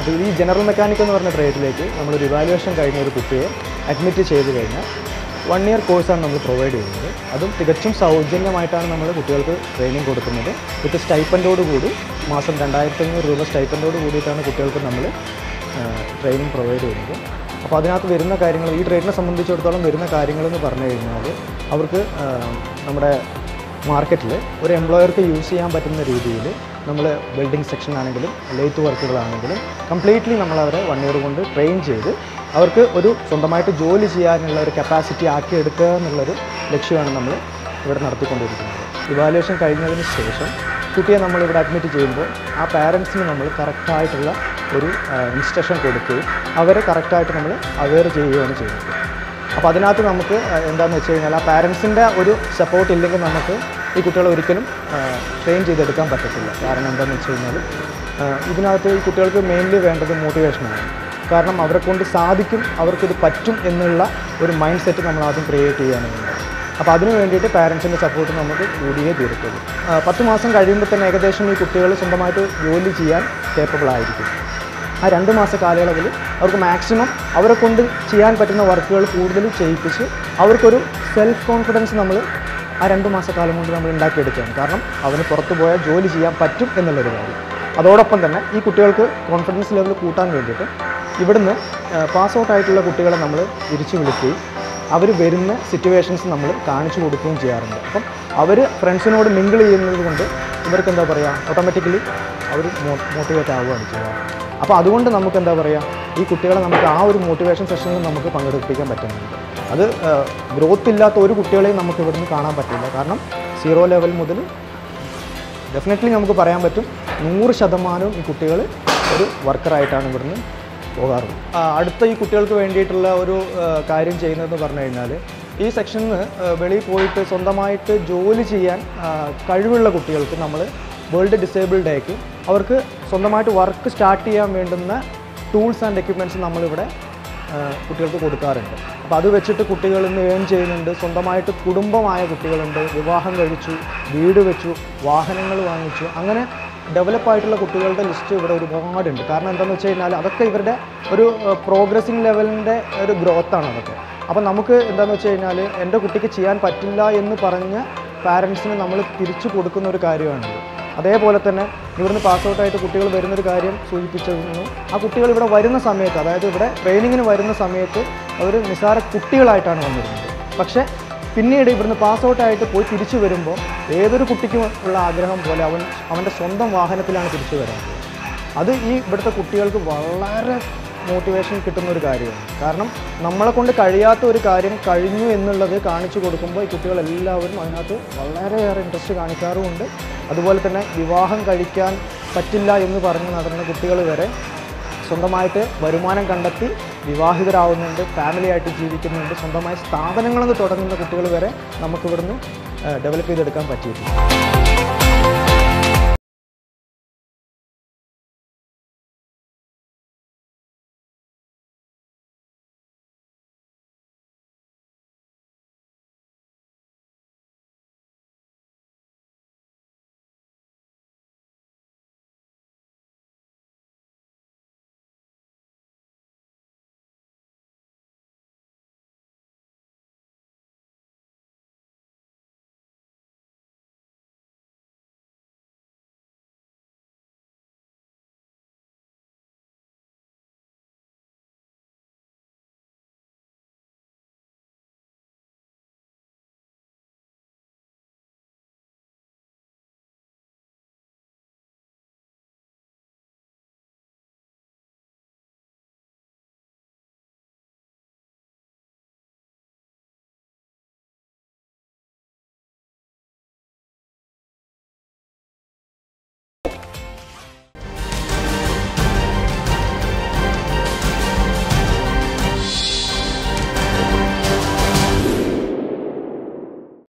അപ്പോൾ ഈ general mechanic എന്ന് പറഞ്ഞ ട്രേഡിലേക്ക് നമ്മളൊരു ഇവാലുവേഷൻ കഴിഞ്ഞ ഒരു കുട്ടിയെ അഡ്മിറ്റ് ചെയ്ത് കഴിഞ്ഞാൽ 1 ഇയർ കോഴ്സാണ് നമ്മൾ പ്രൊവൈഡ് ചെയ്യുന്നത്. അതും തികച്ചും സൗജന്യമായിട്ടാണ് നമ്മൾ കുട്ടികൾക്ക് ട്രെയിനിങ് കൊടുക്കുന്നത്. വിത്ത് സ്റ്റൈപ്പൻഡോട് കൂടി മാസം 2500 രൂപ സ്റ്റൈപ്പൻഡോട് കൂടിയിട്ടാണ് കുട്ടികൾക്ക് നമ്മൾ ട്രെയിനിങ് പ്രൊവൈഡ് ചെയ്യുന്നത്. അപ്പോൾ അതിനകത്ത് വരുന്ന കാര്യങ്ങൾ, ഈ ട്രേഡിനെ സംബന്ധിച്ചിടത്തോളം വരുന്ന കാര്യങ്ങളെന്ന് പറഞ്ഞു കഴിഞ്ഞാൽ അവർക്ക് നമ്മുടെ മാർക്കറ്റിൽ ഒരു എംപ്ലോയർക്ക് യൂസ് ചെയ്യാൻ പറ്റുന്ന രീതിയിൽ നമ്മൾ ബിൽഡിംഗ് സെക്ഷൻ ആണെങ്കിലും ലെയ്ത്ത് വർക്കുകളാണെങ്കിലും കംപ്ലീറ്റ്ലി നമ്മളവരെ 1 ഇയർ കൊണ്ട് ട്രെയിൻ ചെയ്ത് അവർക്ക് ഒരു സ്വന്തമായിട്ട് ജോലി ചെയ്യാനുള്ള ഒരു കപ്പാസിറ്റി ആക്കിയെടുക്കുക എന്നുള്ളൊരു ലക്ഷ്യമാണ് നമ്മൾ ഇവിടെ നടത്തിക്കൊണ്ടിരിക്കുന്നത്. ഇവാലുവേഷൻ കഴിഞ്ഞതിന് ശേഷം കുട്ടിയെ നമ്മളിവിടെ അഡ്മിറ്റ് ചെയ്യുമ്പോൾ ആ പാരൻസിന് നമ്മൾ കറക്റ്റായിട്ടുള്ള ഒരു ഇൻസ്ട്രക്ഷൻ കൊടുക്കുകയും അവരെ കറക്റ്റായിട്ട് നമ്മൾ അവെയർ ചെയ്യുകയാണ് ചെയ്യുന്നത്. അപ്പോൾ അതിനകത്ത് നമുക്ക് എന്താണെന്ന് വെച്ച് കഴിഞ്ഞാൽ ആ പാരൻസിൻ്റെ ഒരു സപ്പോർട്ട് ഇല്ലെങ്കിൽ നമുക്ക് ഈ കുട്ടികളെ ഒരിക്കലും ട്രെയിൻ ചെയ്തെടുക്കാൻ പറ്റത്തില്ല. കാരണം എന്താണെന്ന് വെച്ച് കഴിഞ്ഞാൽ ഇതിനകത്ത് ഈ കുട്ടികൾക്ക് മെയിൻലി വേണ്ടത് മോട്ടിവേഷനാണ്. കാരണം അവരെ കൊണ്ട് സാധിക്കും, അവർക്കിത് പറ്റും എന്നുള്ള ഒരു മൈൻഡ് സെറ്റ് നമ്മൾ ആദ്യം ക്രിയേറ്റ് ചെയ്യാനുണ്ട്. അപ്പോൾ അതിന് വേണ്ടിയിട്ട് പാരൻസിൻ്റെ സപ്പോർട്ട് നമുക്ക് കൂടിയേ തീർത്തുള്ളൂ. 10 മാസം കഴിയുമ്പോൾ തന്നെ ഏകദേശം ഈ കുട്ടികൾ സ്വന്തമായിട്ട് ജോലി ചെയ്യാൻ കേപ്പബിൾ ആയിരിക്കും. ആ 2 മാസ കാലയളവിൽ അവർക്ക് മാക്സിമം അവരെ കൊണ്ട് ചെയ്യാൻ പറ്റുന്ന വർക്കുകൾ കൂടുതൽ ചെയ്യിപ്പിച്ച് അവർക്കൊരു സെൽഫ് കോൺഫിഡൻസ് നമ്മൾ ആ 2 മാസക്കാലം കൊണ്ട് നമ്മൾ ഉണ്ടാക്കിയെടുക്കുകയാണ്. കാരണം അവന് പുറത്തു പോയാൽ ജോലി ചെയ്യാൻ പറ്റും എന്നുള്ളൊരു കാര്യം. അതോടൊപ്പം തന്നെ ഈ കുട്ടികൾക്ക് കോൺഫിഡൻസ് ലെവൽ കൂട്ടാൻ വേണ്ടിയിട്ട് ഇവിടുന്ന് പാസ് ഔട്ട് ആയിട്ടുള്ള കുട്ടികളെ നമ്മൾ തിരിച്ചു വിളിക്കുകയും അവർ വരുന്ന സിറ്റുവേഷൻസ് നമ്മൾ കാണിച്ചു കൊടുക്കുകയും ചെയ്യാറുണ്ട്. അപ്പം അവർ ഫ്രണ്ട്സിനോട് മിങ്കിൾ ചെയ്യുന്നത് കൊണ്ട് ഇവർക്ക് എന്താ പറയുക, ഓട്ടോമാറ്റിക്കലി അവർ മോട്ടിവേറ്റ് ആവുകയാണ് ചെയ്യുക. അപ്പോൾ അതുകൊണ്ട് നമുക്ക് എന്താ പറയുക, ഈ കുട്ടികളെ നമുക്ക് ആ ഒരു മോട്ടിവേഷൻ സെഷനിൽ നമുക്ക് പങ്കെടുപ്പിക്കാൻ പറ്റുന്നുണ്ട്. അത് ഗ്രോത്ത് ഇല്ലാത്ത ഒരു കുട്ടികളെയും നമുക്ക് ഇവിടുന്ന് കാണാൻ പറ്റില്ല. കാരണം 0 ലെവൽ മുതൽ ഡെഫിനറ്റ്ലി നമുക്ക് പറയാൻ പറ്റും 100% ഈ കുട്ടികൾ ഒരു വർക്കറായിട്ടാണ് ഇവിടുന്ന് പോകാറുള്ളത്. അടുത്ത ഈ കുട്ടികൾക്ക് വേണ്ടിയിട്ടുള്ള ഒരു കാര്യം ചെയ്യുന്നതെന്ന് പറഞ്ഞു കഴിഞ്ഞാൽ ഈ സെക്ഷനിൽ നിന്ന് വെളിയിൽ പോയിട്ട് സ്വന്തമായിട്ട് ജോലി ചെയ്യാൻ കഴിവുള്ള കുട്ടികൾക്ക് നമ്മൾ വേൾഡ് ഡിസേബിൾ ഡേക്ക് അവർക്ക് സ്വന്തമായിട്ട് വർക്ക് സ്റ്റാർട്ട് ചെയ്യാൻ വേണ്ടുന്ന ടൂൾസ് ആൻഡ് എക്യുപ്മെൻറ്റ്സ് നമ്മളിവിടെ കുട്ടികൾക്ക് കൊടുക്കാറുണ്ട്. അപ്പോൾ അത് വെച്ചിട്ട് കുട്ടികൾ ഇന്ന് ഏൺ ചെയ്യുന്നുണ്ട്. സ്വന്തമായിട്ട് കുടുംബമായ കുട്ടികളുണ്ട്, വിവാഹം കഴിച്ചു, വീട് വെച്ചു, വാഹനങ്ങൾ വാങ്ങിച്ചു, അങ്ങനെ ഡെവലപ്പായിട്ടുള്ള കുട്ടികളുടെ ലിസ്റ്റ് ഇവിടെ ഒരുപാടുണ്ട്. കാരണം എന്താണെന്ന് വെച്ച് കഴിഞ്ഞാൽ അതൊക്കെ ഇവരുടെ ഒരു പ്രോഗ്രസിങ് ലെവലിൻ്റെ ഒരു ഗ്രോത്താണ് അതൊക്കെ. അപ്പോൾ നമുക്ക് എന്താണെന്ന് വെച്ച് കഴിഞ്ഞാൽ എൻ്റെ കുട്ടിക്ക് ചെയ്യാൻ പറ്റില്ല എന്ന് പറഞ്ഞ പാരൻസിന് നമ്മൾ തിരിച്ചു കൊടുക്കുന്ന ഒരു കാര്യമാണിത്. അതേപോലെ തന്നെ ഇവിടുന്ന് പാസ് ഔട്ടായിട്ട് കുട്ടികൾ വരുന്നൊരു കാര്യം സൂചിപ്പിച്ചിരുന്നു. ആ കുട്ടികൾ ഇവിടെ വരുന്ന സമയത്ത്, അതായത് ഇവിടെ ട്രെയിനിങ്ങിന് വരുന്ന സമയത്ത് അവർ നിസ്സാര കുട്ടികളായിട്ടാണ് വന്നിരുന്നത്. പക്ഷേ പിന്നീട് ഇവിടുന്ന് പാസ് ഔട്ടായിട്ട് പോയി തിരിച്ചു വരുമ്പോൾ ഏതൊരു കുട്ടിക്കും ഉള്ള ആഗ്രഹം പോലെ അവൻ്റെ സ്വന്തം വാഹനത്തിലാണ് തിരിച്ചു വരുന്നത്. അത് ഈ ഇവിടുത്തെ കുട്ടികൾക്ക് വളരെ മോട്ടിവേഷൻ കിട്ടുന്ന ഒരു കാര്യമാണ്. കാരണം നമ്മളെ കൊണ്ട് കഴിയാത്ത ഒരു കാര്യം കഴിഞ്ഞു എന്നുള്ളത് കാണിച്ചു കൊടുക്കുമ്പോൾ ഈ കുട്ടികളെല്ലാവരും അതിനകത്ത് വളരെയേറെ ഇൻട്രസ്റ്റ് കാണിക്കാറുമുണ്ട്. അതുപോലെ തന്നെ വിവാഹം കഴിക്കാൻ പറ്റില്ല എന്ന് പറഞ്ഞ് നടന്ന കുട്ടികൾ വരെ സ്വന്തമായിട്ട് വരുമാനം കണ്ടെത്തി വിവാഹിതരാകുന്നുണ്ട്, ഫാമിലി ആയിട്ട് ജീവിക്കുന്നുണ്ട്, സ്വന്തമായി സ്ഥാപനങ്ങളിൽ തുടങ്ങുന്ന കുട്ടികൾ വരെ നമുക്കിവിടുന്ന് ഡെവലപ്പ് ചെയ്തെടുക്കാൻ പറ്റിയിട്ടുണ്ട്.